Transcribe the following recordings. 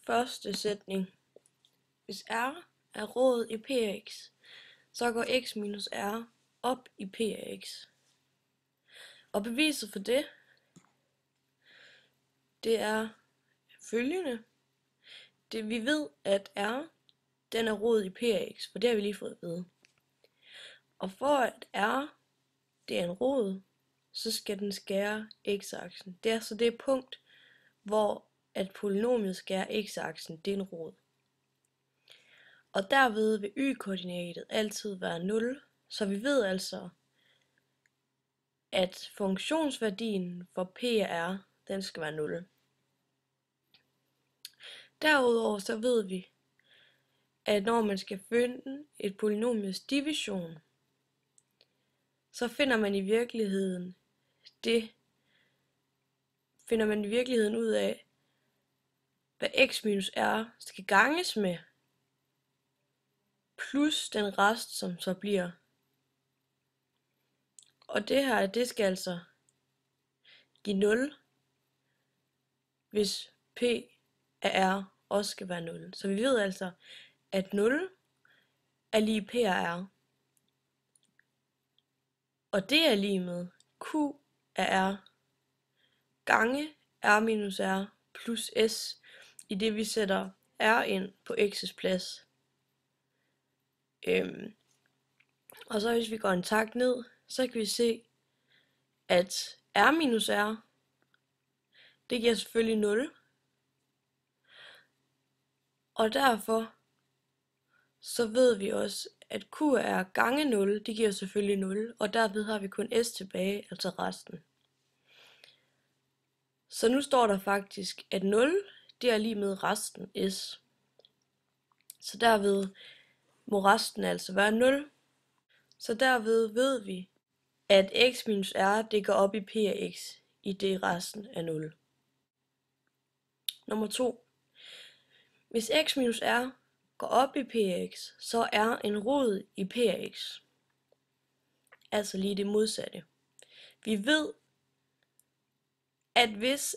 Første sætning. Hvis r er rodet i p af x, så går x minus r op i p af x. Og beviset for det er følgende. Vi ved, at r den er rodet i p af x, for det har vi lige fået at vide. Og for at r det er en rod, så skal den skære x-aksen. Det er så det punkt, hvor at polynomiet skærer x-aksen, det er en rod. Og derved vil y-koordinatet altid være 0, så vi ved altså, at funktionsværdien for p af r, den skal være 0. Derudover så ved vi, at når man skal finde et polynomiets division, så finder man i virkeligheden ud af, hvad x minus r skal ganges med, plus den rest, som så bliver. Og det her, det skal altså give 0, hvis p af r også skal være 0. Så vi ved altså, at 0 er lige p af r. Og det er lige med q af r gange r minus r plus s, i det vi sætter r ind på x's plads. Og så hvis vi går en takt ned, så kan vi se, at r minus r, det giver selvfølgelig 0. Og derfor så ved vi også, at q af r gange 0, det giver selvfølgelig 0, og derved har vi kun s tilbage, altså resten. Så nu står der faktisk, at 0, det er lige med resten s. Så derved må resten altså være 0. Så derved ved vi, at x minus r, det går op i p af x, i det resten er 0. Nummer 2. Hvis x minus r går op i p af x, så er en rod i p af x. Altså lige det modsatte. Vi ved, at hvis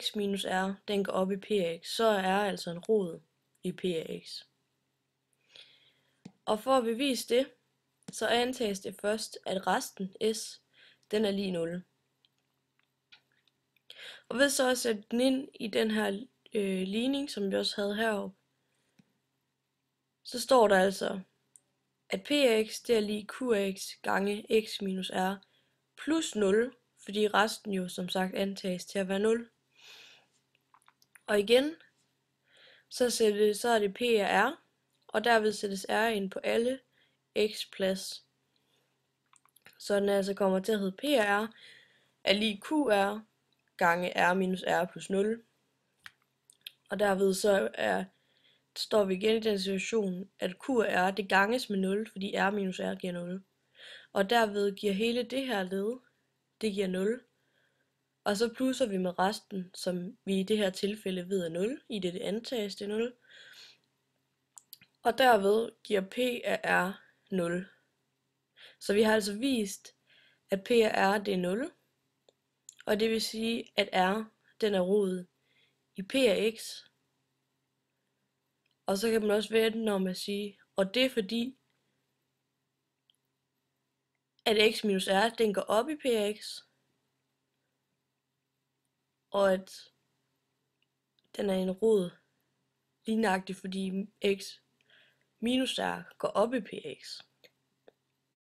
x minus r, den går op i p af x, så er altså en rod i p af x. Og for at bevise det, så antages det først, at resten s, den er lige 0. Og ved så at sætte den ind i den her ligning, som vi også havde heroppe, så står der altså, at p af x, det er lige q af x gange x minus r plus 0, fordi resten jo som sagt antages til at være 0. Og igen, så er det p af r, og derved sættes r ind på alle x plads. Så den altså kommer til at hedde p af r er lige qr gange r minus r plus 0. Og derved så står vi igen i den situation, at q af r det ganges med 0, fordi r minus r giver 0. Og derved giver hele det her led, det giver 0. Og så plusser vi med resten, som vi i det her tilfælde ved er 0, i det antages det er 0. Og derved giver p af r 0. Så vi har altså vist, at p af r det er 0. Og det vil sige, at r den er rodet i p af x. Og så kan man også vende om at sige, og det er fordi, at x minus r, den går op i p af x. Og at den er en rod lignagtig, fordi x minus r går op i p af x.